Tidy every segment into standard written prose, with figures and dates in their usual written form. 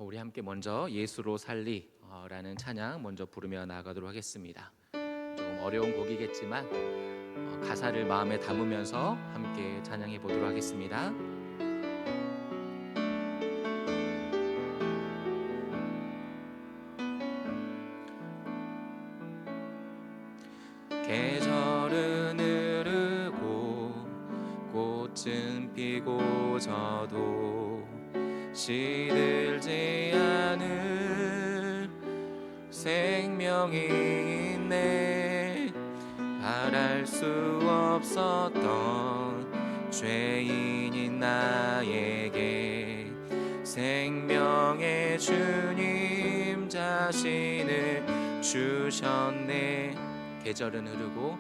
우리 함께 먼저 예수로 살리라는 찬양 먼저 부르며 나아가도록 하겠습니다. 조금 어려운 곡이겠지만 가사를 마음에 담으면서 함께 찬양해 보도록 하겠습니다. 계절은 흐르고 꽃은 피고 져도 시들지 않을 생명이 있네. 바랄 수 없었던 죄인인 나에게 생명의 주님 자신을 주셨네. 계절은 흐르고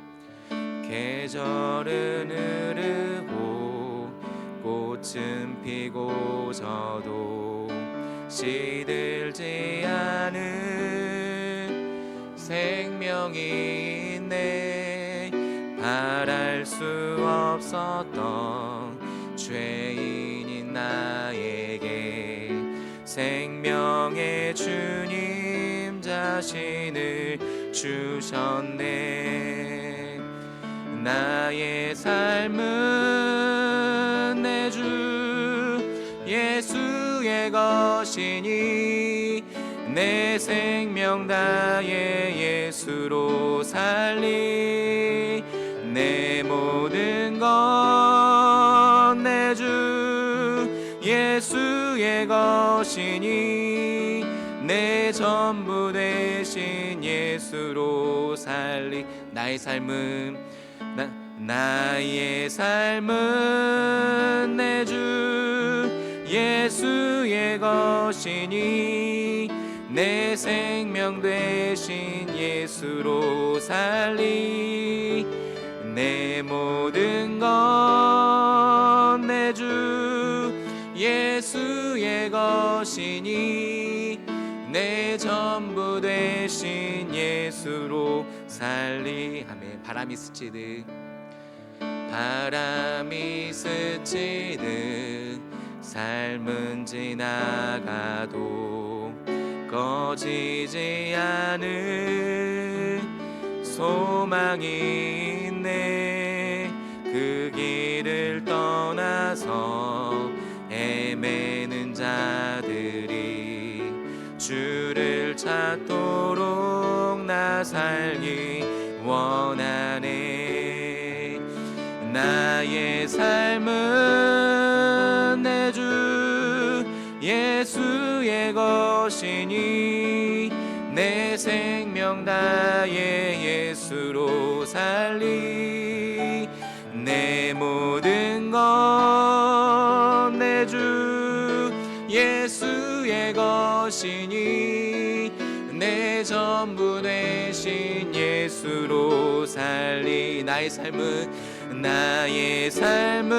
꽃은 피고 져도 시들지 않은 생명이 있네. 바랄 수 없었던 죄인인 나에게 생명의 주님 자신을 주셨네. 나의 삶은 내 주 예수의 것이니 내 생명 다해 예수로 살리. 내 모든 건 내 주 예수의 것이니 내 전부 되신 예수로 살리. 나의 삶은 내 주 예수의 것이니 내 생명 되신 예수로 살리. 내 모든 건 내 주 예수의 것이니 내 전부 되신 예수로 살리. 아멘. 바람이 스치듯 삶은 지나가도 꺼지지 않을 소망이 있네. 그 길을 떠나서 헤매는 자들이 주를 찾도록 나 살기 원하네. 나의 삶은 내 주 예수의 것이니 내 생명 다해 예수로 살리. 내 모든 건 내 주 예수의 것이니 내 전부 되신 예수로 살리. 나의 삶은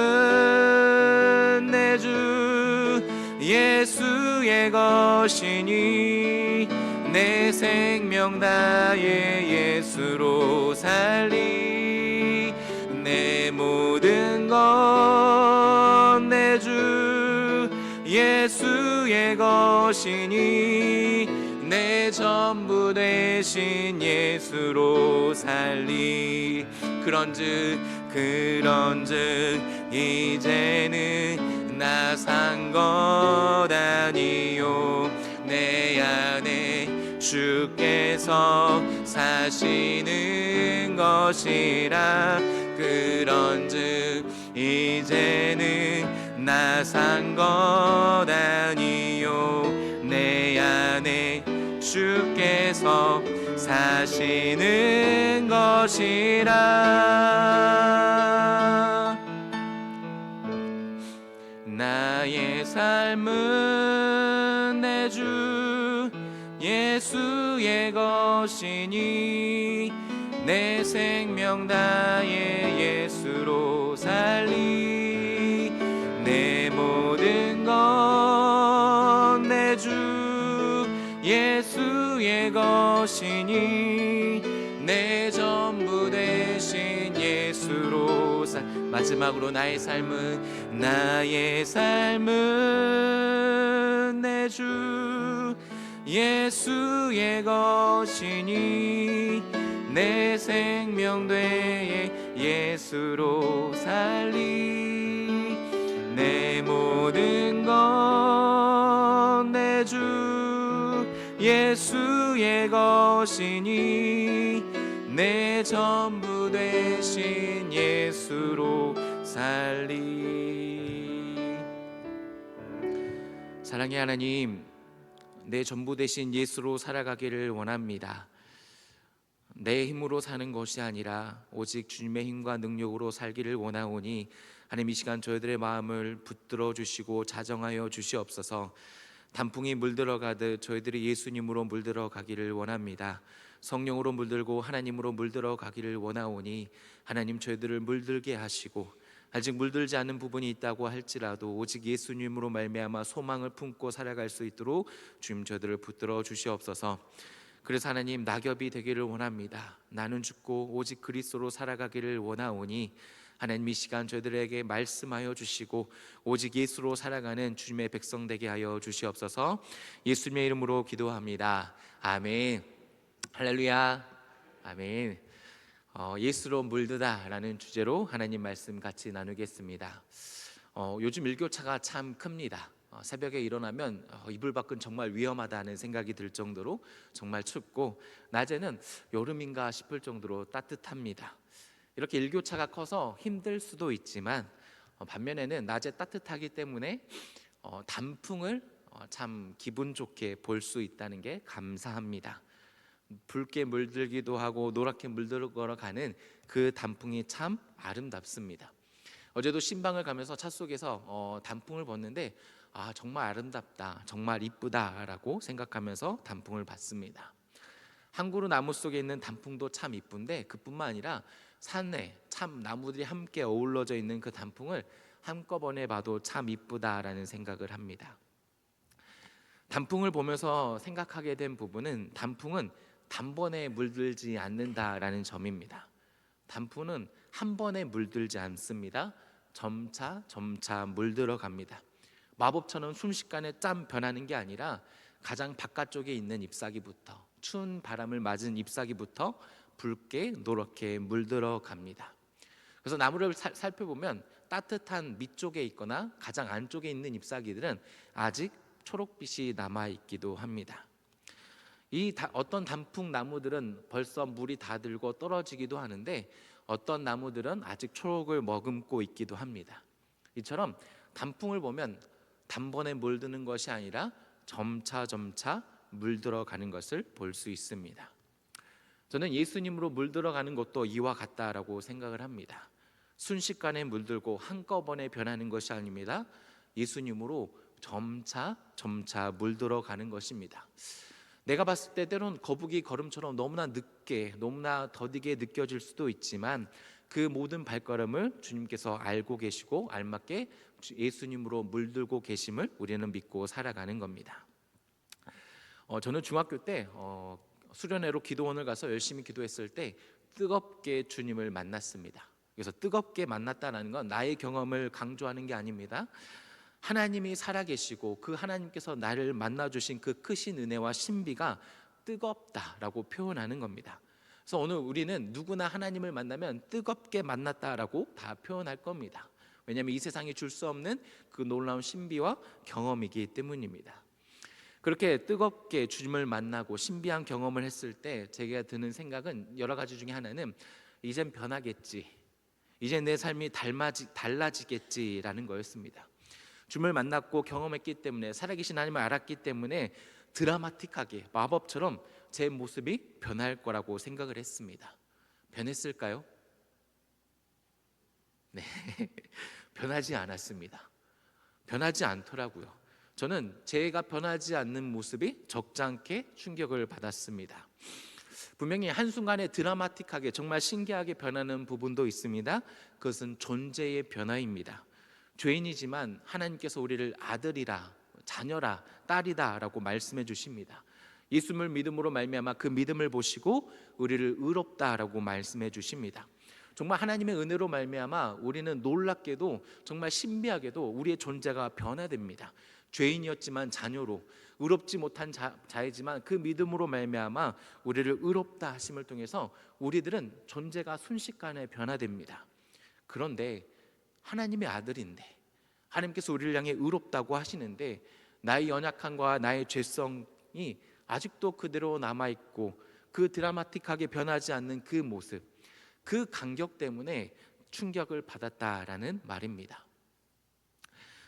내 주 예수의 것이니 내 생명 다해 예수로 살리. 내 모든 건 내 주 예수의 것이니 내 전부 되신 예수로 살리. 그런즉 이제는 나 산 것 아니요 내 안에 주께서 사시는 것이라. 그런즉 이제는 나 산 것 아니요 내 안에 주께서 사시는 것이라. 나의 삶은 내 주 예수의 것이니 내 생명 다해 예수로 살리. 내 모든 건 내 주 예수의 것이니 내 전부 되신 예수로 마지막으로 나의 삶은 내 주 예수의 것이니 내 생명 되에 예수로 살리 내 모든 것 내 주 예수의 것이니 내 전부 되신 예수로 살리. 사랑의 하나님, 내 전부 되신 예수로 살아가기를 원합니다. 내 힘으로 사는 것이 아니라 오직 주님의 힘과 능력으로 살기를 원하오니 하나님, 이 시간 저희들의 마음을 붙들어 주시고 자정하여 주시옵소서. 단풍이 물들어가듯 저희들이 예수님으로 물들어 가기를 원합니다. 성령으로 물들고 하나님으로 물들어 가기를 원하오니 하나님, 저희들을 물들게 하시고 아직 물들지 않은 부분이 있다고 할지라도 오직 예수님으로 말미암아 소망을 품고 살아갈 수 있도록 주님 저희들을 붙들어 주시옵소서. 그래서 하나님, 낙엽이 되기를 원합니다. 나는 죽고 오직 그리스도로 살아가기를 원하오니 하나님, 이 시간 저희들에게 말씀하여 주시고 오직 예수로 살아가는 주님의 백성 되게 하여 주시옵소서. 예수님의 이름으로 기도합니다. 아멘. 할렐루야. 아멘. 예수로 물드다라는 주제로 하나님 말씀 같이 나누겠습니다. 요즘 일교차가 참 큽니다. 새벽에 일어나면 이불 밖은 정말 위험하다는 생각이 들 정도로 정말 춥고, 낮에는 여름인가 싶을 정도로 따뜻합니다. 이렇게 일교차가 커서 힘들 수도 있지만 반면에는 낮에 따뜻하기 때문에 단풍을 참 기분 좋게 볼 수 있다는 게 감사합니다. 붉게 물들기도 하고 노랗게 물들어 가는 그 단풍이 참 아름답습니다. 어제도 신방을 가면서 차 속에서 단풍을 봤는데 정말 아름답다, 정말 이쁘다라고 생각하면서 단풍을 봤습니다. 한 그루 나무 속에 있는 단풍도 참 이쁜데 그뿐만 아니라 산에 참 나무들이 함께 어우러져 있는 그 단풍을 한꺼번에 봐도 참 이쁘다라는 생각을 합니다. 단풍을 보면서 생각하게 된 부분은 단풍은 단번에 물들지 않는다라는 점입니다. 단풍은 한 번에 물들지 않습니다. 점차 물들어 갑니다. 마법처럼 순식간에 짠 변하는 게 아니라 가장 바깥쪽에 있는 잎사귀부터, 추운 바람을 맞은 잎사귀부터 붉게 노랗게 물들어 갑니다. 그래서 나무를 살펴보면 따뜻한 밑쪽에 있거나 가장 안쪽에 있는 잎사귀들은 아직 초록빛이 남아 있기도 합니다. 어떤 단풍 나무들은 벌써 물이 다 들고 떨어지기도 하는데 어떤 나무들은 아직 초록을 머금고 있기도 합니다. 이처럼 단풍을 보면 단번에 물드는 것이 아니라 점차 물들어 가는 것을 볼 수 있습니다. 저는 예수님으로 물들어가는 것도 이와 같다라고 생각을 합니다. 순식간에 물들고 한꺼번에 변하는 것이 아닙니다. 예수님으로 점차 물들어가는 것입니다. 내가 봤을 때 때론 거북이 걸음처럼 너무나 늦게, 너무나 더디게 느껴질 수도 있지만 그 모든 발걸음을 주님께서 알고 계시고 알맞게 예수님으로 물들고 계심을 우리는 믿고 살아가는 겁니다. 저는 중학교 때 수련회로 기도원을 가서 열심히 기도했을 때 뜨겁게 주님을 만났습니다. 그래서 뜨겁게 만났다는 건 나의 경험을 강조하는 게 아닙니다. 하나님이 살아계시고 그 하나님께서 나를 만나주신 그 크신 은혜와 신비가 뜨겁다라고 표현하는 겁니다. 그래서 오늘 우리는 누구나 하나님을 만나면 뜨겁게 만났다라고 다 표현할 겁니다. 왜냐하면 이 세상이 줄 수 없는 그 놀라운 신비와 경험이기 때문입니다. 그렇게 뜨겁게 주님을 만나고 신비한 경험을 했을 때 제가 드는 생각은 여러 가지 중에 하나는 이젠 변하겠지, 이젠 내 삶이 달라지겠지라는 거였습니다. 주님을 만났고 경험했기 때문에, 살아계신 하나님을 알았기 때문에 드라마틱하게 마법처럼 제 모습이 변할 거라고 생각을 했습니다. 변했을까요? 네, 변하지 않았습니다. 변하지 않더라고요. 저는 제가 변하지 않는 모습이 적잖게 충격을 받았습니다. 분명히 한순간에 드라마틱하게 정말 신기하게 변하는 부분도 있습니다. 그것은 존재의 변화입니다. 죄인이지만 하나님께서 우리를 아들이라, 자녀라, 딸이다 라고 말씀해 주십니다. 예수님을 믿음으로 말미암아 그 믿음을 보시고 우리를 의롭다라고 말씀해 주십니다. 정말 하나님의 은혜로 말미암아 우리는 놀랍게도 정말 신비하게도 우리의 존재가 변화됩니다. 죄인이었지만 자녀로, 의롭지 못한 자이지만 그 믿음으로 말미암아 우리를 의롭다 하심을 통해서 우리들은 존재가 순식간에 변화됩니다. 그런데 하나님의 아들인데, 하나님께서 우리를 향해 의롭다고 하시는데 나의 연약함과 나의 죄성이 아직도 그대로 남아있고 그 드라마틱하게 변하지 않는 그 모습, 그 간격 때문에 충격을 받았다라는 말입니다.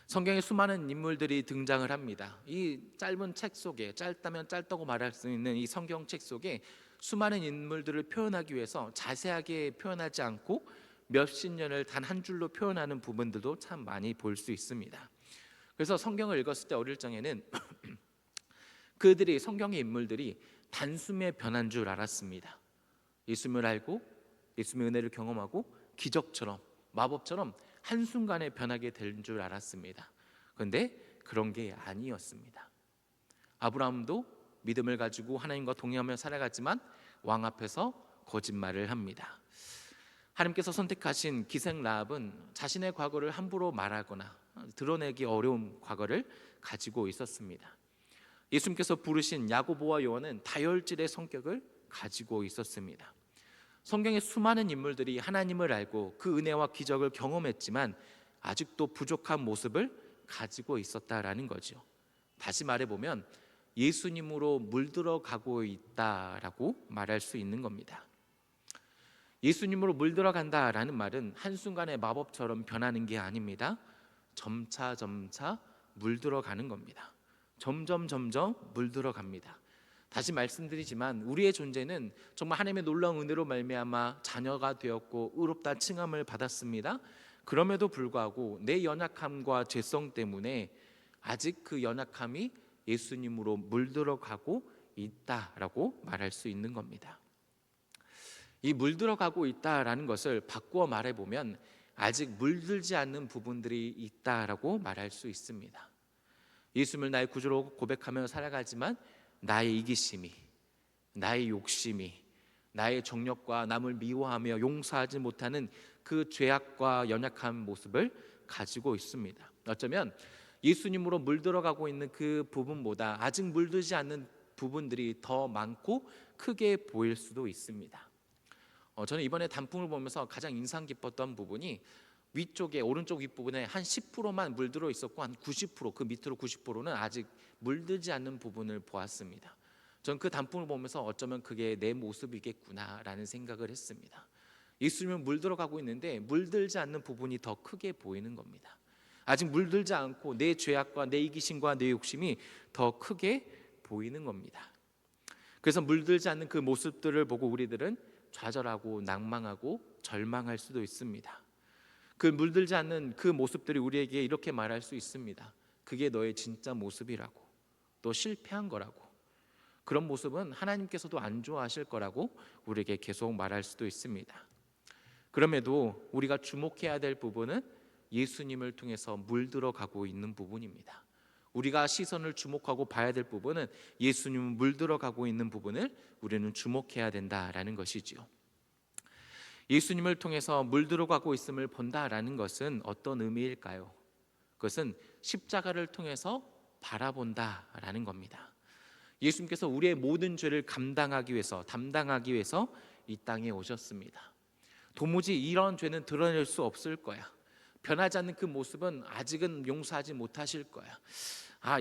성경에 수많은 인물들이 등장을 합니다. 이 짧은 책 속에, 짧다면 짧다고 말할 수 있는 이 성경책 속에 수많은 인물들을 표현하기 위해서 자세하게 표현하지 않고 몇십 년을 단 한 줄로 표현하는 부분들도 참 많이 볼 수 있습니다. 그래서 성경을 읽었을 때 어릴 적에는 그들이, 성경의 인물들이 단숨에 변한 줄 알았습니다. 예수님을 알고 예수님의 은혜를 경험하고 기적처럼, 마법처럼 한순간에 변하게 될 줄 알았습니다. 그런데 그런 게 아니었습니다. 아브라함도 믿음을 가지고 하나님과 동행하며 살아갔지만 왕 앞에서 거짓말을 합니다. 하나님께서 선택하신 기생 라합은 자신의 과거를 함부로 말하거나 드러내기 어려운 과거를 가지고 있었습니다. 예수님께서 부르신 야고보와 요한은 다혈질의 성격을 가지고 있었습니다. 성경의 수많은 인물들이 하나님을 알고 그 은혜와 기적을 경험했지만 아직도 부족한 모습을 가지고 있었다라는 거죠. 다시 말해보면 예수님으로 물들어가고 있다라고 말할 수 있는 겁니다. 예수님으로 물들어간다라는 말은 한순간에 마법처럼 변하는 게 아닙니다. 점차 물들어가는 겁니다. 점점 물들어갑니다. 다시 말씀드리지만 우리의 존재는 정말 하나님의 놀라운 은혜로 말미암아 자녀가 되었고 의롭다 칭함을 받았습니다. 그럼에도 불구하고 내 연약함과 죄성 때문에 아직 그 연약함이 예수님으로 물들어가고 있다라고 말할 수 있는 겁니다. 이 물들어가고 있다라는 것을 바꾸어 말해보면 아직 물들지 않는 부분들이 있다라고 말할 수 있습니다. 예수님을 나의 구주로 고백하며 살아가지만 나의 이기심이, 나의 욕심이, 나의 정욕과 남을 미워하며 용서하지 못하는 그 죄악과 연약한 모습을 가지고 있습니다. 어쩌면 예수님으로 물들어가고 있는 그 부분보다 아직 물들지 않는 부분들이 더 많고 크게 보일 수도 있습니다. 저는 이번에 단풍을 보면서 가장 인상 깊었던 부분이 위쪽에, 오른쪽 윗부분에 한 10%만 물들어 있었고 한 90%, 그 밑으로 90%는 아직 물들지 않는 부분을 보았습니다. 저는 그 단풍을 보면서 어쩌면 그게 내 모습이겠구나라는 생각을 했습니다. 예수님은 물들어가고 있는데 물들지 않는 부분이 더 크게 보이는 겁니다. 아직 물들지 않고 내 죄악과 내 이기심과 내 욕심이 더 크게 보이는 겁니다. 그래서 물들지 않는 그 모습들을 보고 우리들은 좌절하고 낭망하고 절망할 수도 있습니다. 그 물들지 않는 그 모습들이 우리에게 이렇게 말할 수 있습니다. 그게 너의 진짜 모습이라고, 너 실패한 거라고, 그런 모습은 하나님께서도 안 좋아하실 거라고 우리에게 계속 말할 수도 있습니다. 그럼에도 우리가 주목해야 될 부분은 예수님을 통해서 물들어가고 있는 부분입니다. 우리가 시선을 주목하고 봐야 될 부분은 예수님은 물들어가고 있는 부분을 우리는 주목해야 된다라는 것이지요. 예수님을 통해서 물들어가고 있음을 본다라는 것은 어떤 의미일까요? 그것은 십자가를 통해서 바라본다라는 겁니다. 예수님께서 우리의 모든 죄를 감당하기 위해서, 담당하기 위해서 이 땅에 오셨습니다. 도무지 이런 죄는 드러낼 수 없을 거야. 변하지 않는 그 모습은 아직은 용서하지 못하실 거야.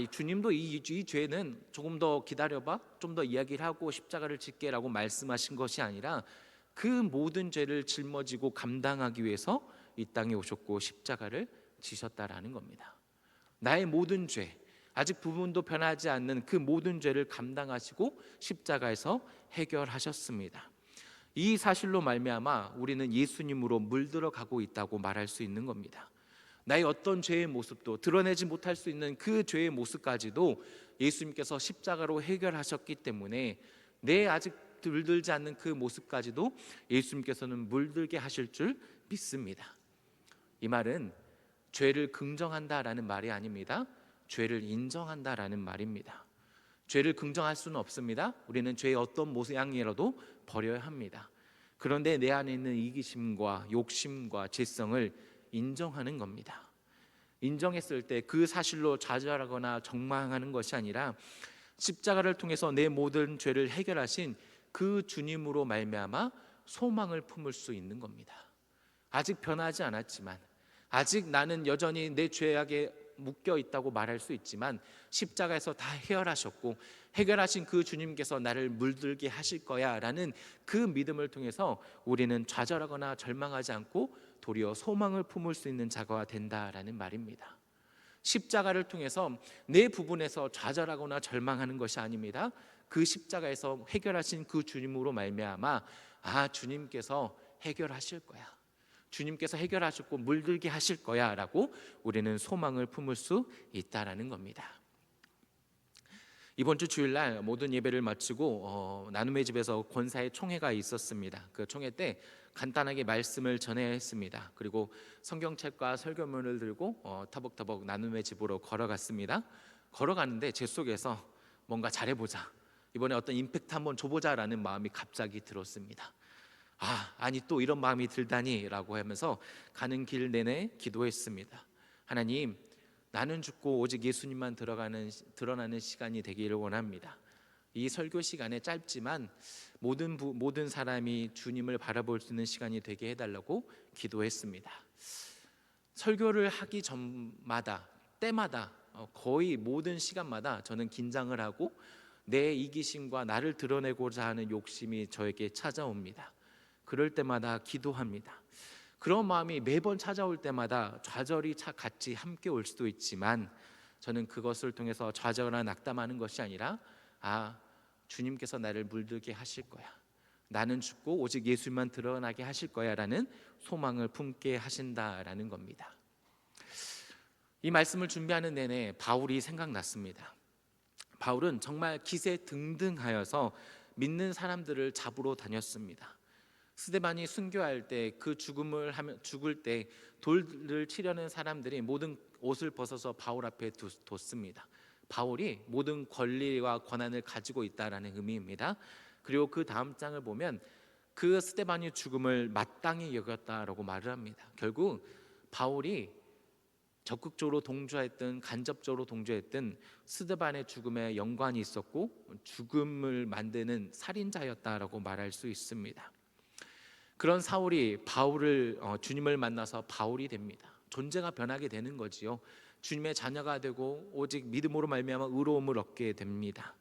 이 주님도 이 죄는 조금 더 기다려봐, 좀 더 이야기를 하고 십자가를 짓게라고 말씀하신 것이 아니라 그 모든 죄를 짊어지고 감당하기 위해서 이 땅에 오셨고 십자가를 지셨다라는 겁니다. 나의 모든 죄, 아직 부분도 변하지 않는 그 모든 죄를 감당하시고 십자가에서 해결하셨습니다. 이 사실로 말미암아 우리는 예수님으로 물들어가고 있다고 말할 수 있는 겁니다. 나의 어떤 죄의 모습도 드러내지 못할 수 있는 그 죄의 모습까지도 예수님께서 십자가로 해결하셨기 때문에 내 아직 물들지 않는 그 모습까지도 예수님께서는 물들게 하실 줄 믿습니다. 이 말은 죄를 긍정한다라는 말이 아닙니다. 죄를 인정한다라는 말입니다. 죄를 긍정할 수는 없습니다. 우리는 죄의 어떤 모양이라도 버려야 합니다. 그런데 내 안에 있는 이기심과 욕심과 죄성을 인정하는 겁니다. 인정했을 때 그 사실로 좌절하거나 적망하는 것이 아니라 십자가를 통해서 내 모든 죄를 해결하신 그 주님으로 말미암아 소망을 품을 수 있는 겁니다. 아직 변하지 않았지만, 아직 나는 여전히 내 죄악에 묶여 있다고 말할 수 있지만, 십자가에서 다 해결하셨고 해결하신 그 주님께서 나를 물들게 하실 거야 라는 그 믿음을 통해서 우리는 좌절하거나 절망하지 않고 도리어 소망을 품을 수 있는 자가 된다라는 말입니다. 십자가를 통해서 내 부분에서 좌절하거나 절망하는 것이 아닙니다. 그 십자가에서 해결하신 그 주님으로 말미암아 주님께서 해결하실 거야, 주님께서 해결하셨고 물들게 하실 거야 라고 우리는 소망을 품을 수 있다라는 겁니다. 이번 주 주일날 모든 예배를 마치고 나눔의 집에서 권사의 총회가 있었습니다. 그 총회 때 간단하게 말씀을 전해야 했습니다. 그리고 성경책과 설교문을 들고 터벅터벅 나눔의 집으로 걸어갔습니다. 걸어가는데 제 속에서 뭔가 잘해보자, 이번에 어떤 임팩트 한번 줘보자라는 마음이 갑자기 들었습니다. 아니 또 이런 마음이 들다니 라고 하면서 가는 길 내내 기도했습니다. 하나님, 나는 죽고 오직 예수님만 드러나는 시간이 되기를 원합니다. 이 설교 시간에 짧지만 모든 사람이 주님을 바라볼 수 있는 시간이 되게 해달라고 기도했습니다. 설교를 하기 전마다 때마다 거의 모든 시간마다 저는 긴장을 하고 내 이기심과 나를 드러내고자 하는 욕심이 저에게 찾아옵니다. 그럴 때마다 기도합니다. 그런 마음이 매번 찾아올 때마다 좌절이 같이 함께 올 수도 있지만 저는 그것을 통해서 좌절하거나 낙담하는 것이 아니라 주님께서 나를 물들게 하실 거야, 나는 죽고 오직 예수님만 드러나게 하실 거야 라는 소망을 품게 하신다라는 겁니다. 이 말씀을 준비하는 내내 바울이 생각났습니다. 바울은 정말 기세등등하여서 믿는 사람들을 잡으러 다녔습니다. 스데반이 순교할 때 그 죽을 때 돌을 치려는 사람들이 모든 옷을 벗어서 바울 앞에 뒀습니다. 바울이 모든 권리와 권한을 가지고 있다라는 의미입니다. 그리고 그 다음 장을 보면 그 스데반의 죽음을 마땅히 여겼다라고 말을 합니다. 결국 바울이 적극적으로 동조했든 간접적으로 동조했든 스데반의 죽음에 연관이 있었고 죽음을 만드는 살인자였다라고 말할 수 있습니다. 그런 사울이 주님을 만나서 바울이 됩니다. 존재가 변하게 되는 거지요. 주님의 자녀가 되고 오직 믿음으로 말미암아 의로움을 얻게 됩니다.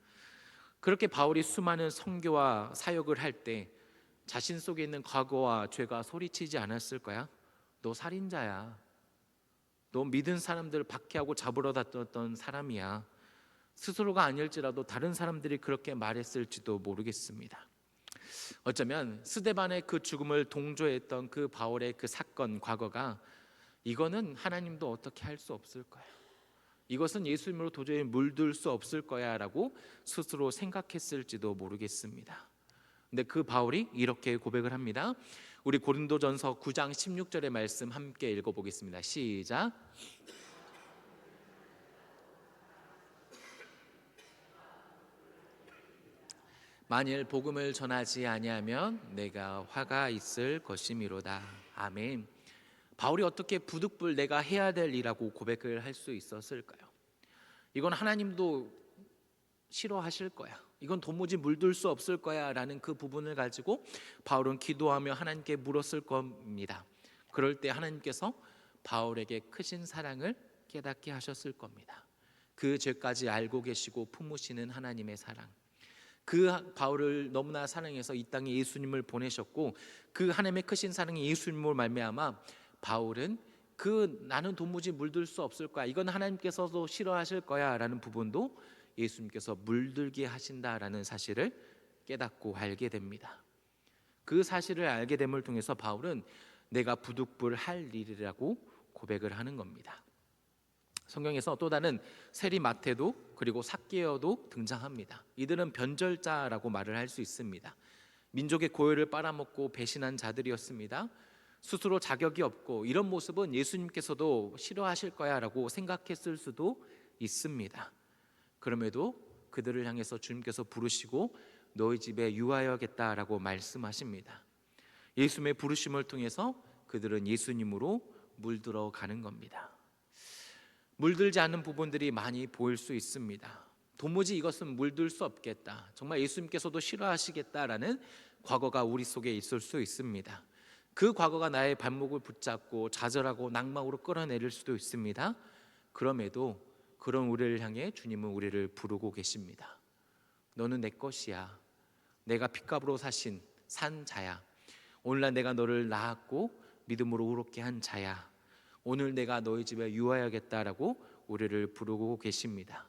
그렇게 바울이 수많은 선교와 사역을 할 때 자신 속에 있는 과거와 죄가 소리치지 않았을까요? 너 살인자야, 너 믿은 사람들을 박해하고 잡으러 다녔던 사람이야. 스스로가 아닐지라도 다른 사람들이 그렇게 말했을지도 모르겠습니다. 어쩌면 스데반의 그 죽음을 동조했던 그 바울의 그 사건 과거가 이거는 하나님도 어떻게 할 수 없을 거야, 이것은 예수님으로 도저히 물들 수 없을 거야 라고 스스로 생각했을지도 모르겠습니다. 근데 그 바울이 이렇게 고백을 합니다. 우리 고린도전서 9장 16절의 말씀 함께 읽어보겠습니다. 시작. 만일 복음을 전하지 아니하면 내가 화가 있을 것이미로다. 아멘. 바울이 어떻게 부득불 내가 해야 될 일이라고 고백을 할 수 있었을까요? 이건 하나님도 싫어하실 거야, 이건 도무지 물들 수 없을 거야 라는 그 부분을 가지고 바울은 기도하며 하나님께 물었을 겁니다. 그럴 때 하나님께서 바울에게 크신 사랑을 깨닫게 하셨을 겁니다. 그 죄까지 알고 계시고 품으시는 하나님의 사랑, 그 바울을 너무나 사랑해서 이 땅에 예수님을 보내셨고 그 하나님의 크신 사랑이 예수님으로 말미암아 바울은 나는 도무지 물들 수 없을 거야, 이건 하나님께서도 싫어하실 거야 라는 부분도 예수님께서 물들게 하신다라는 사실을 깨닫고 알게 됩니다. 그 사실을 알게 됨을 통해서 바울은 내가 부득불 할 일이라고 고백을 하는 겁니다. 성경에서 또 다른 세리 마태도 그리고 삭개오도 등장합니다. 이들은 변절자라고 말을 할 수 있습니다. 민족의 고요를 빨아먹고 배신한 자들이었습니다. 스스로 자격이 없고 이런 모습은 예수님께서도 싫어하실 거야 라고 생각했을 수도 있습니다. 그럼에도 그들을 향해서 주님께서 부르시고 너희 집에 유하여겠다라고 말씀하십니다. 예수님의 부르심을 통해서 그들은 예수님으로 물들어 가는 겁니다. 물들지 않는 부분들이 많이 보일 수 있습니다. 도무지 이것은 물들 수 없겠다, 정말 예수님께서도 싫어하시겠다라는 과거가 우리 속에 있을 수 있습니다. 그 과거가 나의 발목을 붙잡고 좌절하고 낭망으로 끌어내릴 수도 있습니다. 그럼에도 그런 우리를 향해 주님은 우리를 부르고 계십니다. 너는 내 것이야. 내가 핏값으로 산 자야. 오늘날 내가 너를 낳았고 믿음으로 의롭게 한 자야. 오늘 내가 너희 집에 유하여야겠다라고 우리를 부르고 계십니다.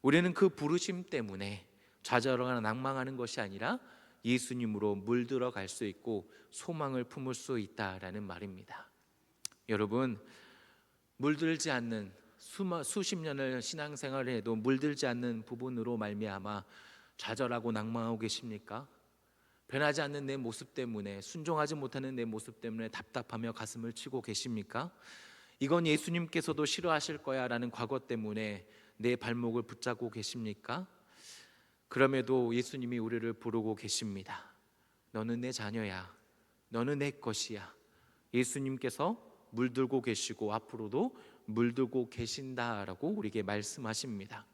우리는 그 부르심 때문에 좌절하거나 낭망하는 것이 아니라 예수님으로 물들어 갈 수 있고 소망을 품을 수 있다라는 말입니다. 여러분, 물들지 않는 수십 년을 신앙생활을 해도 물들지 않는 부분으로 말미암아 좌절하고 낭망하고 계십니까? 변하지 않는 내 모습 때문에, 순종하지 못하는 내 모습 때문에 답답하며 가슴을 치고 계십니까? 이건 예수님께서도 싫어하실 거야 라는 과거 때문에 내 발목을 붙잡고 계십니까? 그럼에도 예수님이 우리를 부르고 계십니다. 너는 내 자녀야. 너는 내 것이야. 예수님께서 물들고 계시고 앞으로도 물들고 계신다라고 우리에게 말씀하십니다.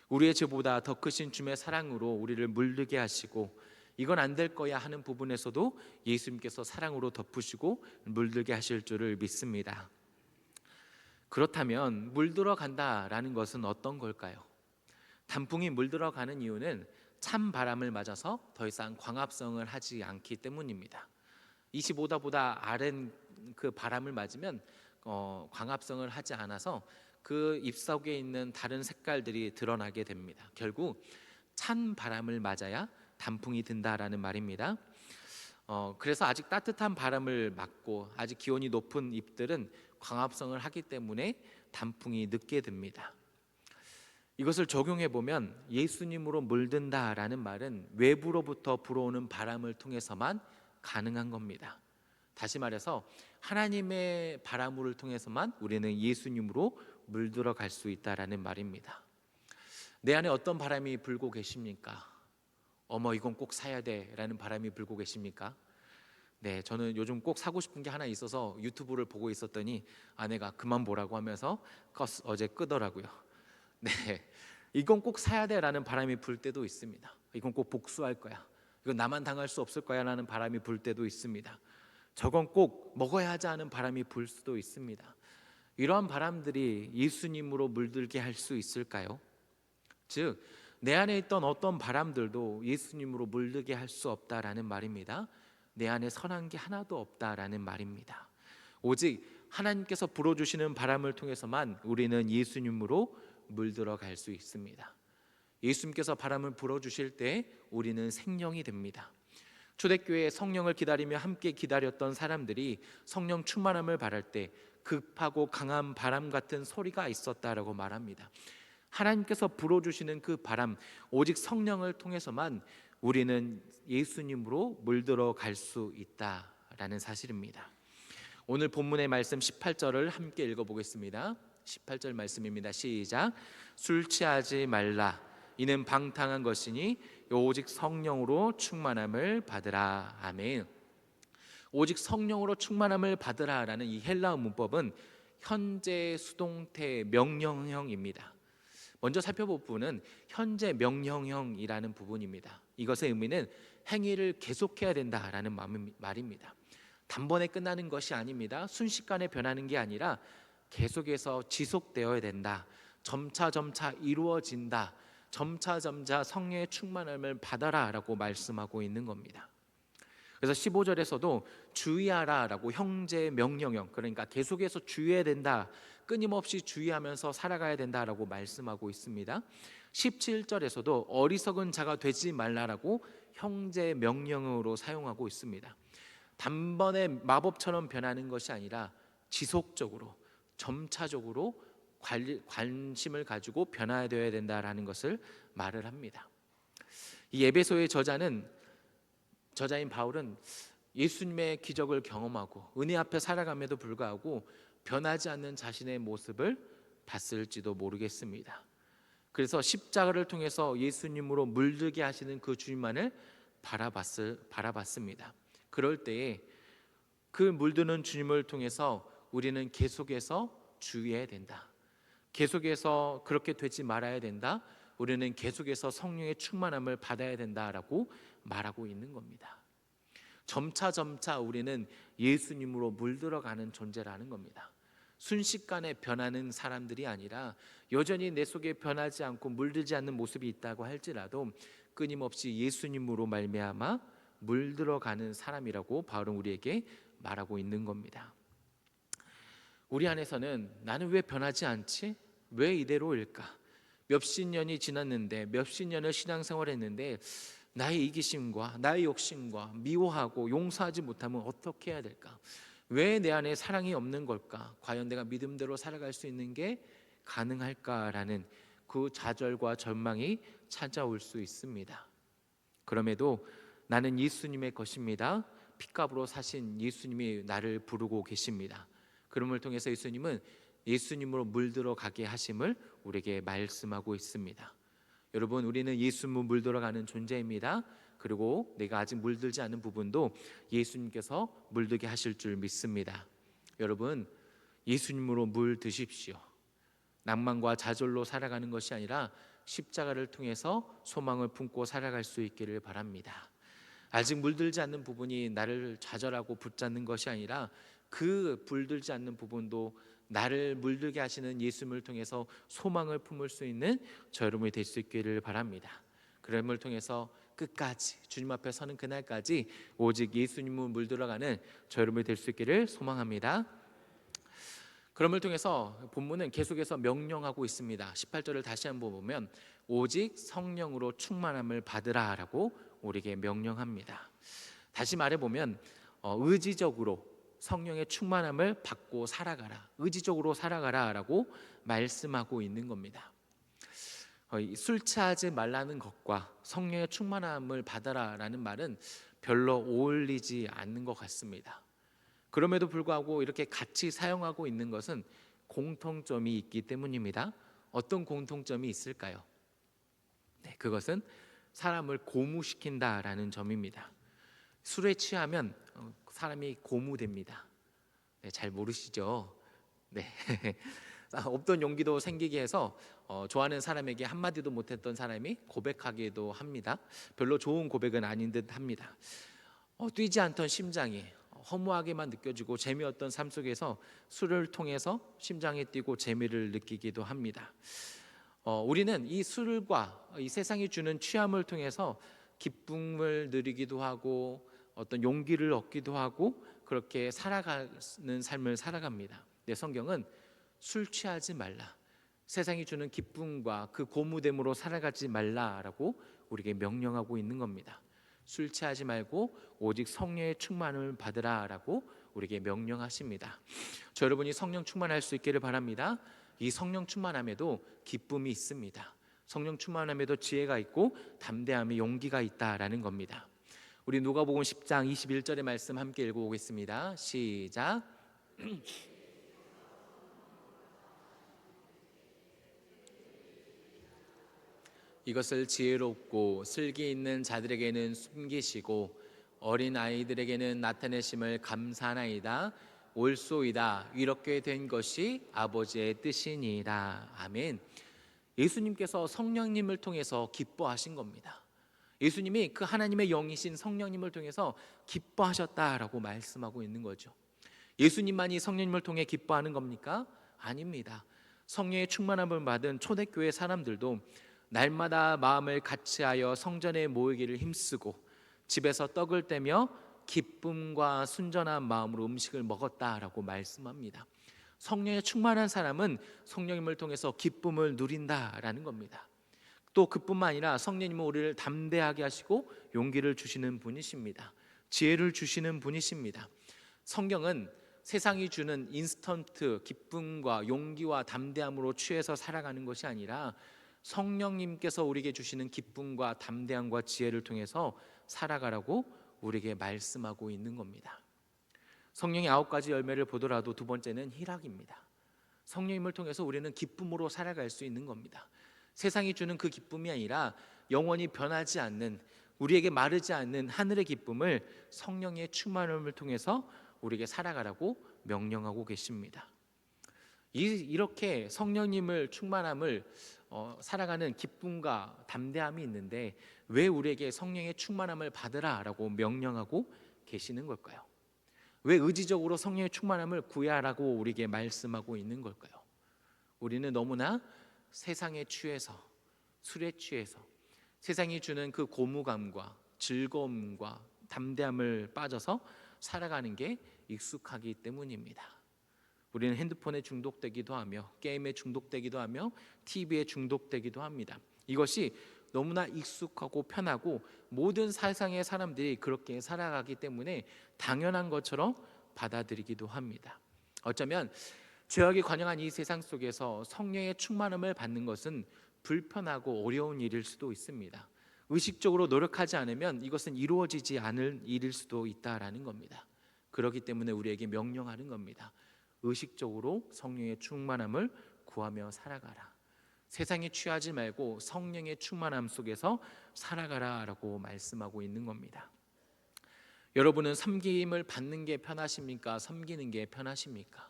우리의 죄보다 더 크신 주님의 사랑으로 우리를 물들게 하시고, 이건 안 될 거야 하는 부분에서도 예수님께서 사랑으로 덮으시고 물들게 하실 줄을 믿습니다. 그렇다면 물들어 간다라는 것은 어떤 걸까요? 단풍이 물들어 가는 이유는 찬 바람을 맞아서 더 이상 광합성을 하지 않기 때문입니다. 25도보다 아래인 그 바람을 맞으면 광합성을 하지 않아서 그 잎사귀에 있는 다른 색깔들이 드러나게 됩니다. 결국 찬 바람을 맞아야 단풍이 든다라는 말입니다. 그래서 아직 따뜻한 바람을 맞고 아직 기온이 높은 잎들은 광합성을 하기 때문에 단풍이 늦게 듭니다. 이것을 적용해 보면 예수님으로 물든다라는 말은 외부로부터 불어오는 바람을 통해서만 가능한 겁니다. 다시 말해서 하나님의 바람을 통해서만 우리는 예수님으로 물들어 갈 수 있다라는 말입니다. 내 안에 어떤 바람이 불고 계십니까? 어머, 이건 꼭 사야 돼 라는 바람이 불고 계십니까? 네, 저는 요즘 꼭 사고 싶은 게 하나 있어서 유튜브를 보고 있었더니 아내가 그만 보라고 하면서 어제 끄더라고요. 네, 이건 꼭 사야 돼 라는 바람이 불 때도 있습니다. 이건 꼭 복수할 거야. 이건 나만 당할 수 없을 거야 라는 바람이 불 때도 있습니다. 저건 꼭 먹어야 하지 않은 바람이 불 수도 있습니다. 이러한 바람들이 예수님으로 물들게 할 수 있을까요? 즉, 내 안에 있던 어떤 바람들도 예수님으로 물들게 할 수 없다라는 말입니다. 내 안에 선한 게 하나도 없다라는 말입니다. 오직 하나님께서 불어주시는 바람을 통해서만 우리는 예수님으로 물들어 갈 수 있습니다. 예수님께서 바람을 불어주실 때 우리는 생명이 됩니다. 초대교회에 성령을 기다리며 함께 기다렸던 사람들이 성령 충만함을 바랄 때 급하고 강한 바람 같은 소리가 있었다라고 말합니다. 하나님께서 불어주시는 그 바람, 오직 성령을 통해서만 우리는 예수님으로 물들어 갈 수 있다라는 사실입니다. 오늘 본문의 말씀 18절을 함께 읽어보겠습니다. 18절 말씀입니다. 시작. 술 취하지 말라. 이는 방탕한 것이니 오직 성령으로 충만함을 받으라. 아멘. 오직 성령으로 충만함을 받으라라는 이 헬라어 문법은 현재 수동태 명령형입니다. 먼저 살펴볼 부분은 현재 명령형이라는 부분입니다. 이것의 의미는 행위를 계속해야 된다라는 말입니다. 단번에 끝나는 것이 아닙니다. 순식간에 변하는 게 아니라 계속해서 지속되어야 된다. 점차 이루어진다. 점차 성령의 충만함을 받아라라고 말씀하고 있는 겁니다. 그래서 15절에서도 주의하라라고 형제 명령형, 그러니까 계속해서 주의해야 된다, 끊임없이 주의하면서 살아가야 된다라고 말씀하고 있습니다. 17절에서도 어리석은 자가 되지 말라라고 형제 명령으로 사용하고 있습니다. 단번에 마법처럼 변하는 것이 아니라 지속적으로 점차적으로 관심을 가지고 변화되어야 된다라는 것을 말을 합니다. 이 에베소의 저자인 바울은 예수님의 기적을 경험하고 은혜 앞에 살아감에도 불구하고 변하지 않는 자신의 모습을 봤을지도 모르겠습니다. 그래서 십자가를 통해서 예수님으로 물들게 하시는 그 주님만을 바라봤습니다. 그럴 때에 그 물드는 주님을 통해서 우리는 계속해서 주의해야 된다. 계속해서 그렇게 되지 말아야 된다. 우리는 계속해서 성령의 충만함을 받아야 된다라고 말하고 있는 겁니다. 점차 우리는 예수님으로 물들어가는 존재라는 겁니다. 순식간에 변하는 사람들이 아니라 여전히 내 속에 변하지 않고 물들지 않는 모습이 있다고 할지라도 끊임없이 예수님으로 말미암아 물들어가는 사람이라고 바울은 우리에게 말하고 있는 겁니다. 우리 안에서는 나는 왜 변하지 않지? 왜 이대로일까? 몇십 년이 지났는데, 몇십 년을 신앙생활했는데 나의 이기심과 나의 욕심과 미워하고 용서하지 못하면 어떻게 해야 될까? 왜 내 안에 사랑이 없는 걸까? 과연 내가 믿음대로 살아갈 수 있는 게 가능할까라는 그 좌절과 절망이 찾아올 수 있습니다. 그럼에도 나는 예수님의 것입니다. 핏값으로 사신 예수님이 나를 부르고 계십니다. 그럼을 통해서 예수님은 예수님으로 물들어 가게 하심을 우리에게 말씀하고 있습니다. 여러분, 우리는 예수님으로 물들어가는 존재입니다. 그리고 내가 아직 물들지 않은 부분도 예수님께서 물들게 하실 줄 믿습니다. 여러분, 예수님으로 물드십시오. 낭만과 좌절로 살아가는 것이 아니라 십자가를 통해서 소망을 품고 살아갈 수 있기를 바랍니다. 아직 물들지 않는 부분이 나를 좌절하고 붙잡는 것이 아니라 그 물들지 않는 부분도 나를 물들게 하시는 예수님을 통해서 소망을 품을 수 있는 저 여러분이 될 수 있기를 바랍니다. 그럼을 통해서 끝까지 주님 앞에 서는 그날까지 오직 예수님을 물들어가는 저 여러분이 될 수 있기를 소망합니다. 그럼을 통해서 본문은 계속해서 명령하고 있습니다. 18절을 다시 한번 보면 오직 성령으로 충만함을 받으라라고 우리에게 명령합니다. 다시 말해보면 의지적으로 성령의 충만함을 받고 살아가라, 의지적으로 살아가라라고 말씀하고 있는 겁니다. 술 취하지 말라는 것과 성령의 충만함을 받아라라는 말은 별로 어울리지 않는 것 같습니다. 그럼에도 불구하고 이렇게 같이 사용하고 있는 것은 공통점이 있기 때문입니다. 어떤 공통점이 있을까요? 네, 그것은 사람을 고무시킨다라는 점입니다. 술에 취하면 사람이 고무됩니다. 네, 잘 모르시죠? 네. 없던 용기도 생기게 해서 좋아하는 사람에게 한마디도 못했던 사람이 고백하기도 합니다. 별로 좋은 고백은 아닌 듯 합니다. 뛰지 않던 심장이 허무하게만 느껴지고 재미없던 삶 속에서 술을 통해서 심장이 뛰고 재미를 느끼기도 합니다. 우리는 이 술과 이 세상이 주는 취함을 통해서 기쁨을 누리기도 하고 어떤 용기를 얻기도 하고 그렇게 살아가는 삶을 살아갑니다. 네, 성경은 술 취하지 말라, 세상이 주는 기쁨과 그 고무됨으로 살아가지 말라라고 우리에게 명령하고 있는 겁니다. 술 취하지 말고 오직 성령의 충만을 받으라라고 우리에게 명령하십니다. 저 여러분이 성령 충만할 수 있기를 바랍니다. 이 성령 충만함에도 기쁨이 있습니다. 성령 충만함에도 지혜가 있고 담대함이 용기가 있다라는 겁니다. 우리 누가복음 10장 21절의 말씀 함께 읽어보겠습니다. 시작. 이것을 지혜롭고 슬기 있는 자들에게는 숨기시고 어린 아이들에게는 나타내심을 감사하나이다. 옳소이다. 이렇게 된 것이 아버지의 뜻이니이다. 아멘. 예수님께서 성령님을 통해서 기뻐하신 겁니다. 예수님이 그 하나님의 영이신 성령님을 통해서 기뻐하셨다라고 말씀하고 있는 거죠. 예수님만이 성령님을 통해 기뻐하는 겁니까? 아닙니다. 성령의 충만함을 받은 초대교회 사람들도 날마다 마음을 같이하여 성전에 모이기를 힘쓰고 집에서 떡을 떼며 기쁨과 순전한 마음으로 음식을 먹었다라고 말씀합니다. 성령에 충만한 사람은 성령님을 통해서 기쁨을 누린다라는 겁니다. 또 그뿐만 아니라 성령님은 우리를 담대하게 하시고 용기를 주시는 분이십니다. 지혜를 주시는 분이십니다. 성경은 세상이 주는 인스턴트 기쁨과 용기와 담대함으로 취해서 살아가는 것이 아니라 성령님께서 우리에게 주시는 기쁨과 담대함과 지혜를 통해서 살아가라고 우리에게 말씀하고 있는 겁니다. 성령의 9가지 열매를 보더라도 두 번째는 희락입니다. 성령님을 통해서 우리는 기쁨으로 살아갈 수 있는 겁니다. 세상이 주는 그 기쁨이 아니라 영원히 변하지 않는 우리에게 마르지 않는 하늘의 기쁨을 성령의 충만함을 통해서 우리에게 살아가라고 명령하고 계십니다. 이렇게 성령님을 충만함을 살아가는 기쁨과 담대함이 있는데 왜 우리에게 성령의 충만함을 받으라라고 명령하고 계시는 걸까요? 왜 의지적으로 성령의 충만함을 구하라고 우리에게 말씀하고 있는 걸까요? 우리는 너무나 세상에 취해서, 술에 취해서 세상이 주는 그 고무감과 즐거움과 담대함을 빠져서 살아가는 게 익숙하기 때문입니다. 우리는 핸드폰에 중독되기도 하며 게임에 중독되기도 하며 TV에 중독되기도 합니다. 이것이 너무나 익숙하고 편하고 모든 세상의 사람들이 그렇게 살아가기 때문에 당연한 것처럼 받아들이기도 합니다. 어쩌면 죄악이 관영한 이 세상 속에서 성령의 충만함을 받는 것은 불편하고 어려운 일일 수도 있습니다. 의식적으로 노력하지 않으면 이것은 이루어지지 않을 일일 수도 있다라는 겁니다. 그렇기 때문에 우리에게 명령하는 겁니다. 의식적으로 성령의 충만함을 구하며 살아가라. 세상에 취하지 말고 성령의 충만함 속에서 살아가라라고 말씀하고 있는 겁니다. 여러분은 섬김을 받는 게 편하십니까? 섬기는 게 편하십니까?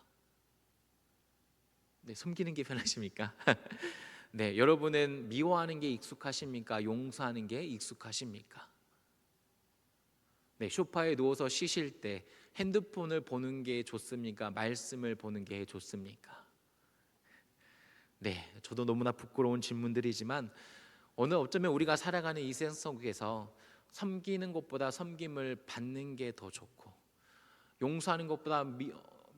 네, 섬기는 게 편하십니까? 네, 여러분은 미워하는 게 익숙하십니까? 용서하는 게 익숙하십니까? 네, 소파에 누워서 쉬실 때 핸드폰을 보는 게 좋습니까? 말씀을 보는 게 좋습니까? 네, 저도 너무나 부끄러운 질문들이지만 어쩌면 우리가 살아가는 이 세상 속에서 섬기는 것보다 섬김을 받는 게 더 좋고 용서하는 것보다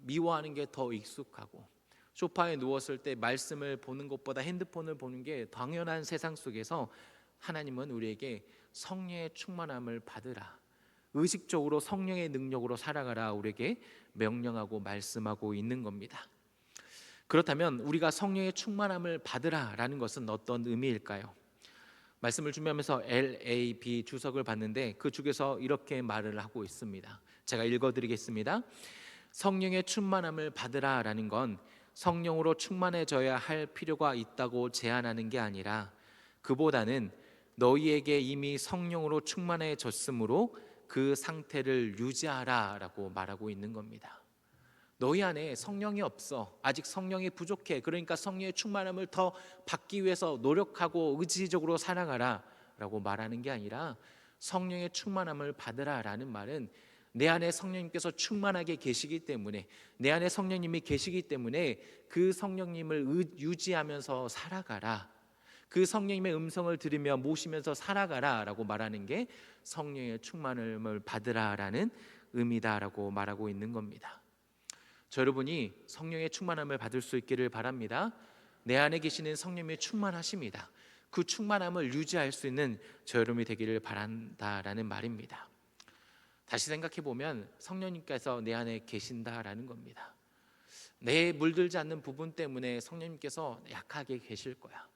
미워하는 게 더 익숙하고 소파에 누웠을 때 말씀을 보는 것보다 핸드폰을 보는 게 당연한 세상 속에서 하나님은 우리에게 성령의 충만함을 받으라, 의식적으로 성령의 능력으로 살아가라 우리에게 명령하고 말씀하고 있는 겁니다. 그렇다면 우리가 성령의 충만함을 받으라라는 것은 어떤 의미일까요? 말씀을 준비하면서 LAB 주석을 봤는데 그 중에서 이렇게 말을 하고 있습니다. 제가 읽어드리겠습니다. 성령의 충만함을 받으라라는 건 성령으로 충만해져야 할 필요가 있다고 제안하는 게 아니라 그보다는 너희에게 이미 성령으로 충만해졌으므로 그 상태를 유지하라라고 말하고 있는 겁니다. 너희 안에 성령이 없어, 아직 성령이 부족해, 그러니까 성령의 충만함을 더 받기 위해서 노력하고 의지적으로 살아가라 라고 말하는 게 아니라 성령의 충만함을 받으라라는 말은 내 안에 성령님께서 충만하게 계시기 때문에, 내 안에 성령님이 계시기 때문에 그 성령님을 유지하면서 살아가라, 그 성령님의 음성을 들으며 모시면서 살아가라 라고 말하는 게 성령의 충만함을 받으라라는 의미다라고 말하고 있는 겁니다. 저 여러분이 성령의 충만함을 받을 수 있기를 바랍니다. 내 안에 계시는 성령님이 충만하십니다. 그 충만함을 유지할 수 있는 저 여러분이 되기를 바란다라는 말입니다. 다시 생각해 보면 성령님께서 내 안에 계신다라는 겁니다. 내 물들지 않는 부분 때문에 성령님께서 약하게 계실 거야,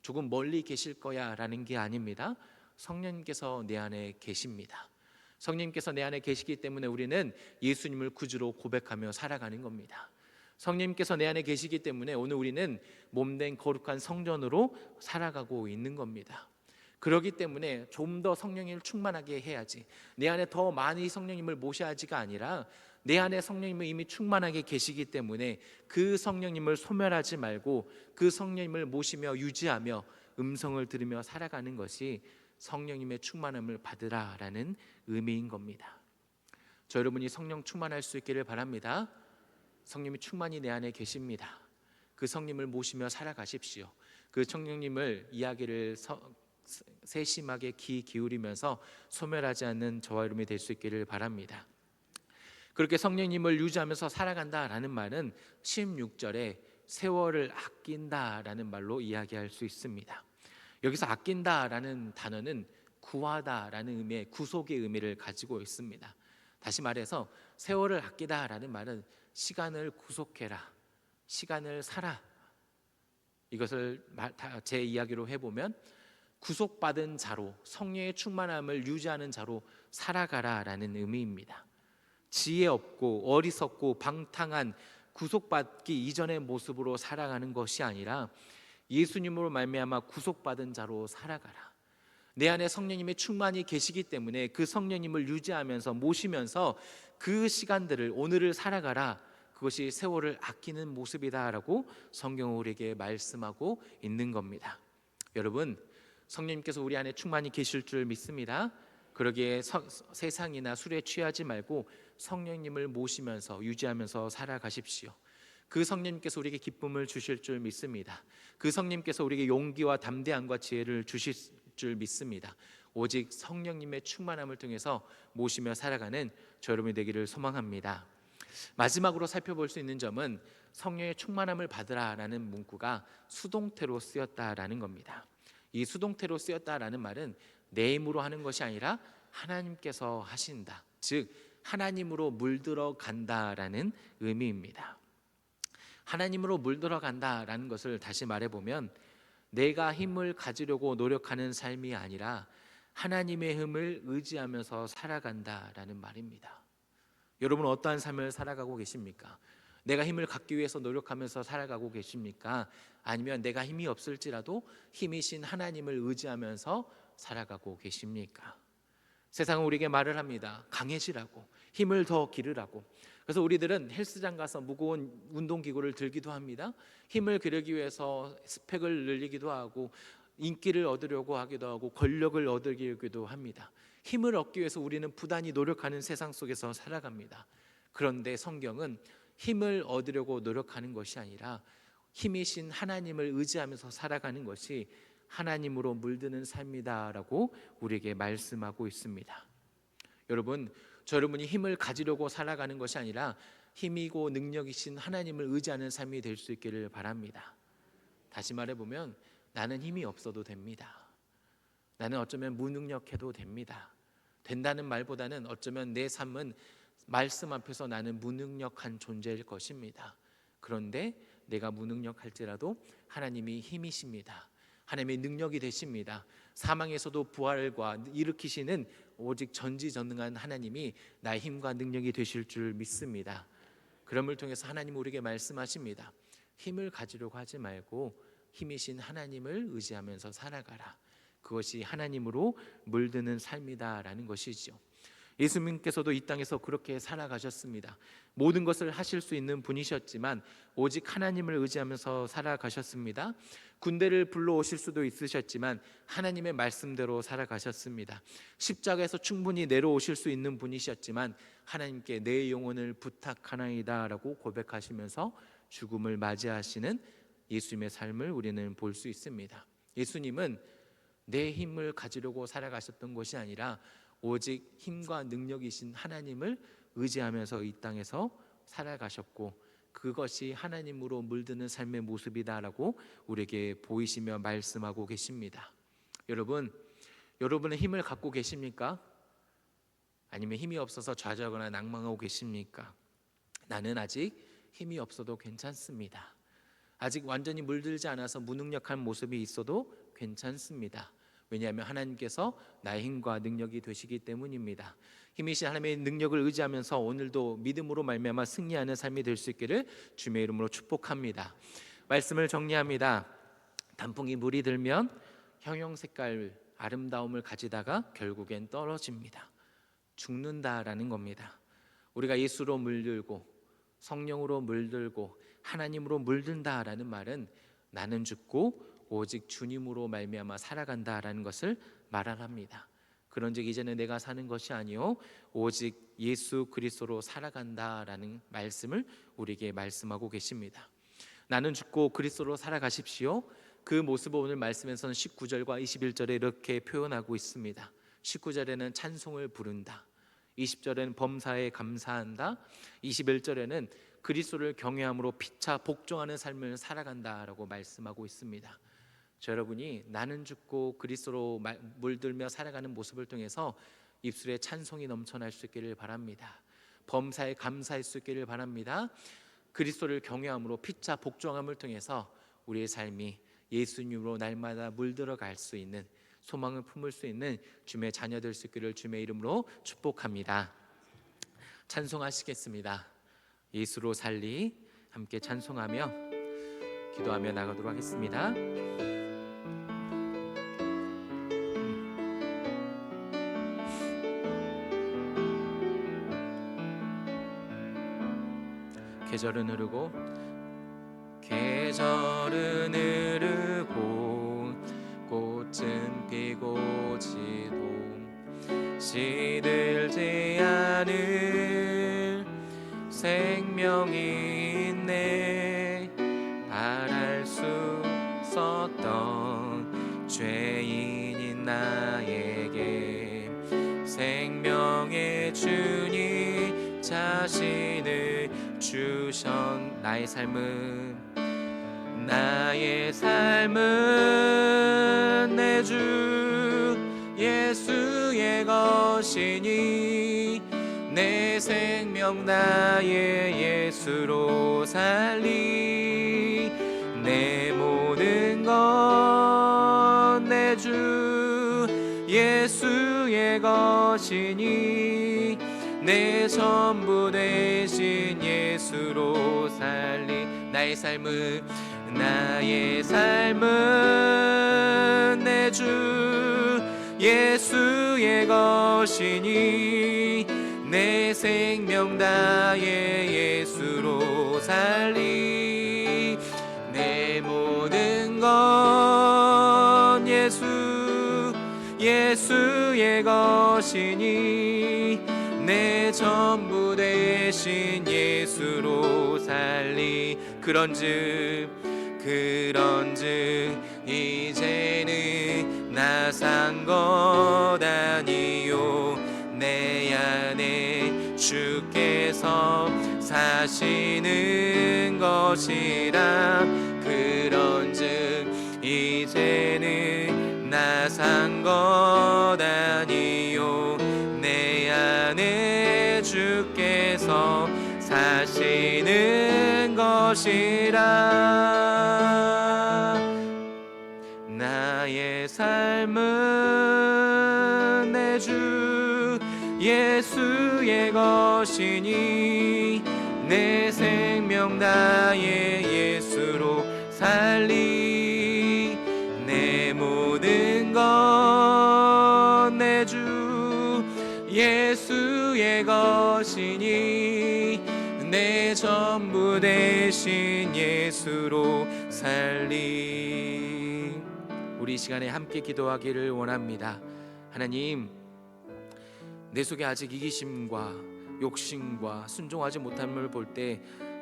조금 멀리 계실 거야 라는 게 아닙니다. 성령님께서 내 안에 계십니다. 성령님께서 내 안에 계시기 때문에 우리는 예수님을 구주로 고백하며 살아가는 겁니다. 성령님께서 내 안에 계시기 때문에 오늘 우리는 몸된 거룩한 성전으로 살아가고 있는 겁니다. 그렇기 때문에 좀 더 성령님을 충만하게 해야지, 내 안에 더 많이 성령님을 모셔야지가 아니라 내 안에 성령님은 이미 충만하게 계시기 때문에 그 성령님을 소멸하지 말고 그 성령님을 모시며 유지하며 음성을 들으며 살아가는 것이 성령님의 충만함을 받으라라는 의미인 겁니다. 저 여러분이 성령 충만할 수 있기를 바랍니다. 성령이 충만히 내 안에 계십니다. 그 성령님을 모시며 살아가십시오. 그 성령님을 이야기를 세심하게 귀 기울이면서 소멸하지 않는 저와 여러분이 될 수 있기를 바랍니다. 그렇게 성령님을 유지하면서 살아간다라는 말은 16절에 세월을 아낀다라는 말로 이야기할 수 있습니다. 여기서 아낀다라는 단어는 구하다라는 의미의 구속의 의미를 가지고 있습니다. 다시 말해서 세월을 아끼다라는 말은 시간을 구속해라, 시간을 살아, 이것을 제 이야기로 해보면 구속받은 자로, 성령의 충만함을 유지하는 자로 살아가라라는 의미입니다. 지혜 없고 어리석고 방탕한 구속받기 이전의 모습으로 살아가는 것이 아니라 예수님으로 말미암아 구속받은 자로 살아가라. 내 안에 성령님의 충만이 계시기 때문에 그 성령님을 유지하면서 모시면서 그 시간들을, 오늘을 살아가라. 그것이 세월을 아끼는 모습이다라고 성경은 우리에게 말씀하고 있는 겁니다. 여러분, 성령님께서 우리 안에 충만히 계실 줄 믿습니다. 그러기에 세상이나 술에 취하지 말고 성령님을 모시면서 유지하면서 살아가십시오. 그 성령님께서 우리에게 기쁨을 주실 줄 믿습니다. 그 성령님께서 우리에게 용기와 담대함과 지혜를 주실 줄 믿습니다. 오직 성령님의 충만함을 통해서 모시며 살아가는 저 여러분이 되기를 소망합니다. 마지막으로 살펴볼 수 있는 점은 성령의 충만함을 받으라라는 문구가 수동태로 쓰였다라는 겁니다. 이 수동태로 쓰였다라는 말은 내 힘으로 하는 것이 아니라 하나님께서 하신다, 즉 하나님으로 물들어 간다라는 의미입니다. 하나님으로 물들어 간다라는 것을 다시 말해보면 내가 힘을 가지려고 노력하는 삶이 아니라 하나님의 힘을 의지하면서 살아간다라는 말입니다. 여러분, 어떠한 삶을 살아가고 계십니까? 내가 힘을 갖기 위해서 노력하면서 살아가고 계십니까? 아니면 내가 힘이 없을지라도 힘이신 하나님을 의지하면서 살아가고 계십니까? 세상은 우리에게 말을 합니다. 강해지라고, 힘을 더 기르라고. 그래서 우리들은 헬스장 가서 무거운 운동기구를 들기도 합니다. 힘을 기르기 위해서 스펙을 늘리기도 하고, 인기를 얻으려고 하기도 하고, 권력을 얻으려기도 합니다. 힘을 얻기 위해서 우리는 부단히 노력하는 세상 속에서 살아갑니다. 그런데 성경은 힘을 얻으려고 노력하는 것이 아니라 힘이신 하나님을 의지하면서 살아가는 것이 하나님으로 물드는 삶이다라고 우리에게 말씀하고 있습니다. 여러분, 저 여러분이 힘을 가지려고 살아가는 것이 아니라 힘이고 능력이신 하나님을 의지하는 삶이 될 수 있기를 바랍니다. 다시 말해보면 나는 힘이 없어도 됩니다. 나는 어쩌면 무능력해도 됩니다. 된다는 말보다는 어쩌면 내 삶은 말씀 앞에서 나는 무능력한 존재일 것입니다. 그런데 내가 무능력할지라도 하나님이 힘이십니다. 하나님의 능력이 되십니다. 사망에서도 부활과 일으키시는 오직 전지전능한 하나님이 나의 힘과 능력이 되실 줄 믿습니다. 그럼을 통해서 하나님 우리에게 말씀하십니다. 힘을 가지려고 하지 말고 힘이신 하나님을 의지하면서 살아가라. 그것이 하나님으로 물드는 삶이다라는 것이죠. 예수님께서도 이 땅에서 그렇게 살아가셨습니다. 모든 것을 하실 수 있는 분이셨지만 오직 하나님을 의지하면서 살아가셨습니다. 군대를 불러오실 수도 있으셨지만 하나님의 말씀대로 살아가셨습니다. 십자가에서 충분히 내려오실 수 있는 분이셨지만 하나님께 내 영혼을 부탁하나이다 라고 고백하시면서 죽음을 맞이하시는 예수님의 삶을 우리는 볼 수 있습니다. 예수님은 내 힘을 가지려고 살아가셨던 것이 아니라 오직 힘과 능력이신 하나님을 의지하면서 이 땅에서 살아가셨고, 그것이 하나님으로 물드는 삶의 모습이다라고 우리에게 보이시며 말씀하고 계십니다. 여러분, 여러분은 힘을 갖고 계십니까? 아니면 힘이 없어서 좌절하거나 낭망하고 계십니까? 나는 아직 힘이 없어도 괜찮습니다. 아직 완전히 물들지 않아서 무능력한 모습이 있어도 괜찮습니다. 왜냐하면 하나님께서 나의 힘과 능력이 되시기 때문입니다. 힘이신 하나님의 능력을 의지하면서 오늘도 믿음으로 말미암아 승리하는 삶이 될 수 있기를 주님의 이름으로 축복합니다. 말씀을 정리합니다. 단풍이 물이 들면 형형색깔 아름다움을 가지다가 결국엔 떨어집니다. 죽는다라는 겁니다. 우리가 예수로 물들고 성령으로 물들고 하나님으로 물든다라는 말은 나는 죽고 오직 주님으로 말미암아 살아간다라는 것을 말합니다. 그런즉 이제는 내가 사는 것이 아니요 오직 예수 그리스도로 살아간다라는 말씀을 우리에게 말씀하고 계십니다. 나는 죽고 그리스도로 살아가십시오. 그 모습을 오늘 말씀에서는 19절과 21절에 이렇게 표현하고 있습니다. 19절에는 찬송을 부른다, 20절에는 범사에 감사한다, 21절에는 그리스도를 경외함으로 피차 복종하는 삶을 살아간다라고 말씀하고 있습니다. 저 여러분이 나는 죽고 그리스도로 물들며 살아가는 모습을 통해서 입술에 찬송이 넘쳐날 수 있기를 바랍니다. 범사에 감사할 수 있기를 바랍니다. 그리스도를 경외함으로 피차 복종함을 통해서 우리의 삶이 예수님으로 날마다 물들어갈 수 있는, 소망을 품을 수 있는 주님의 자녀 될 수 있기를 주님의 이름으로 축복합니다. 찬송하시겠습니다. 예수로 살리, 함께 찬송하며 기도하며 나가도록 하겠습니다. 계절은 흐르고 계절은 흐르고 꽃은 피고 지도 시들지 않을 생명이 있네. 바랄 수 없었던 죄인인 나에게 생명의 주님 자신을 주셨. 나의 삶은 내 주 예수의 것이니 내 생명 나의 예수로 살리. 내 모든 것 내 주 예수의 것이니 내 전부 되신 예수로 살리. 나의 삶은 내 주 예수의 것이니 내 생명 나의 예수로 살리. 내 모든 것 예수의 것이니 내 전부 되신 예수로 살리. 그런즉 이제는 나 산 것 아니요 내 안에 주께서 사시는 것이라. 그런즉 이제는 나 산 것 아니요 내 안에 주께서 사시는 것이라. 나의 삶은 내 주 예수의 것이니 내 생명 나의 예수로 살리. 내 모든 것 내 주 예수의 것이니 내 전부 되신 예수로 살리. 우리 이 시간에 함께 기도하기를 원합니다. 하나님, 내 속에 아직 이기심과 욕심과 순종하지 못함을 볼 때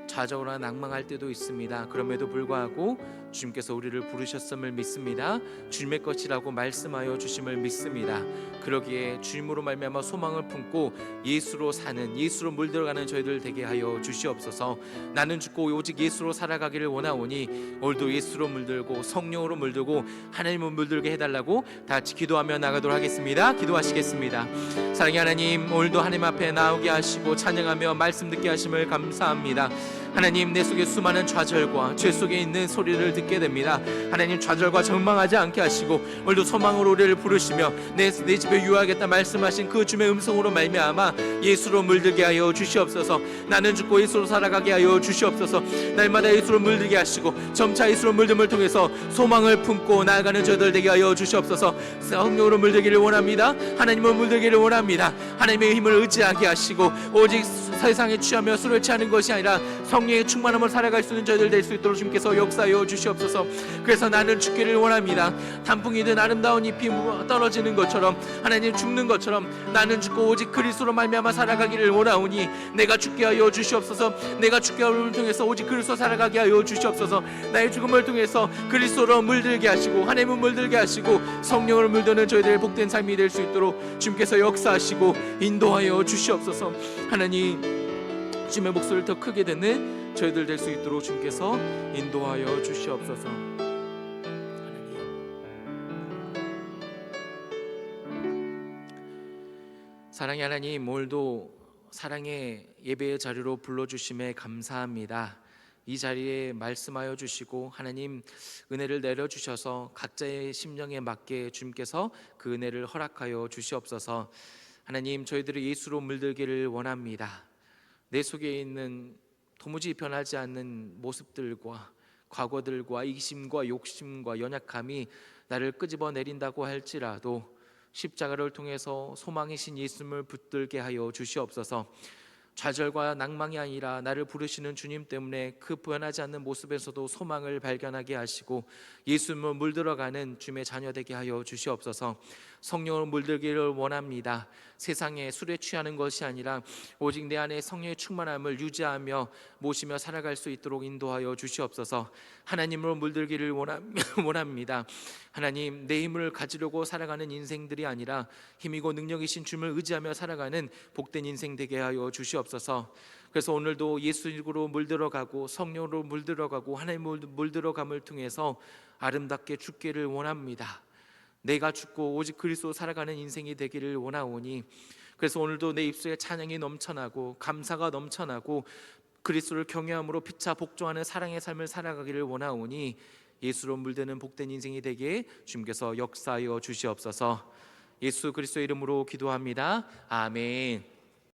좌절하거나 낭망할 때도 있습니다. 그럼에도 불구하고 주님께서 우리를 부르셨음을 믿습니다. 주님의 것이라고 말씀하여 주심을 믿습니다. 그러기에 주님으로 말미암아 소망을 품고 예수로 사는, 예수로 물들어가는 저희들 되게 하여 주시옵소서. 나는 죽고 오직 예수로 살아가기를 원하오니 오늘도 예수로 물들고 성령으로 물들고 하나님을 물들게 해달라고 다 같이 기도하며 나가도록 하겠습니다. 기도하시겠습니다. 사랑의 하나님, 오늘도 하나님 앞에 나오게 하시고 찬양하며 말씀 듣게 하심을 감사합니다. 하나님, 내 속에 수많은 좌절과 죄 속에 있는 소리를 듣게 됩니다. 하나님, 좌절과 절망하지 않게 하시고 오늘도 소망으로 우리를 부르시며 내 집에 유하겠다 말씀하신 그 주의 음성으로 말미암아 예수로 물들게 하여 주시옵소서. 나는 죽고 예수로 살아가게 하여 주시옵소서. 날마다 예수로 물들게 하시고 점차 예수로 물듦을 통해서 소망을 품고 나아가는 저희들 되게 하여 주시옵소서. 성령으로 물들기를 원합니다. 하나님을 물들기를 원합니다. 하나님의 힘을 의지하게 하시고 오직 세상에 취하며 술을 취하는 것이 아니라 성령의 충만함을 살아갈 수 있는 저희들 될 수 있도록 주님께서 역사하여 주시옵소서. 그래서 나는 죽기를 원합니다. 단풍이든 아름다운 잎이 떨어지는 것처럼 하나님 죽는 것처럼 나는 죽고 오직 그리스도로 말미암아 살아가기를 원하오니 내가 죽게 하여 주시옵소서. 내가 죽게 함을 통해서 오직 그리스도 살아가게 하여 주시옵소서. 나의 죽음을 통해서 그리스도로 물들게 하시고 하나님을 물들게 하시고 성령을 물드는 저희들의 복된 삶이 될 수 있도록 주님께서 역사하시고 인도하여 주시옵소서. 하나님, 주님의 목소리를 더 크게 듣는 저희들 될 수 있도록 주님께서 인도하여 주시옵소서. 사랑의 하나님, 오늘도 사랑의 예배의 자리로 불러주심에 감사합니다. 이 자리에 말씀하여 주시고 하나님 은혜를 내려주셔서 각자의 심령에 맞게 주님께서 그 은혜를 허락하여 주시옵소서. 하나님, 저희들이 예수로 물들기를 원합니다. 내 속에 있는 도무지 변하지 않는 모습들과 과거들과 이기심과 욕심과 연약함이 나를 끄집어내린다고 할지라도 십자가를 통해서 소망이신 예수님을 붙들게 하여 주시옵소서. 좌절과 낭망이 아니라 나를 부르시는 주님 때문에 그 변하지 않는 모습에서도 소망을 발견하게 하시고 예수님을 물들어가는 주님의 자녀 되게 하여 주시옵소서. 성령으로 물들기를 원합니다. 세상에 술에 취하는 것이 아니라 오직 내 안에 성령의 충만함을 유지하며 모시며 살아갈 수 있도록 인도하여 주시옵소서. 하나님으로 물들기를 원합니다. 하나님, 내 힘을 가지려고 살아가는 인생들이 아니라 힘이고 능력이신 주님을 의지하며 살아가는 복된 인생 되게 하여 주시옵소서. 그래서 오늘도 예수님으로 물들어가고 성령으로 물들어가고 하나님으로 물들어감을 통해서 아름답게 죽기를 원합니다. 내가 죽고 오직 그리스도 살아가는 인생이 되기를 원하오니, 그래서 오늘도 내 입술에 찬양이 넘쳐나고 감사가 넘쳐나고 그리스도를 경외함으로 피차 복종하는 사랑의 삶을 살아가기를 원하오니 예수로 물드는 복된 인생이 되게 주님께서 역사하여 주시옵소서. 예수 그리스도의 이름으로 기도합니다. 아멘.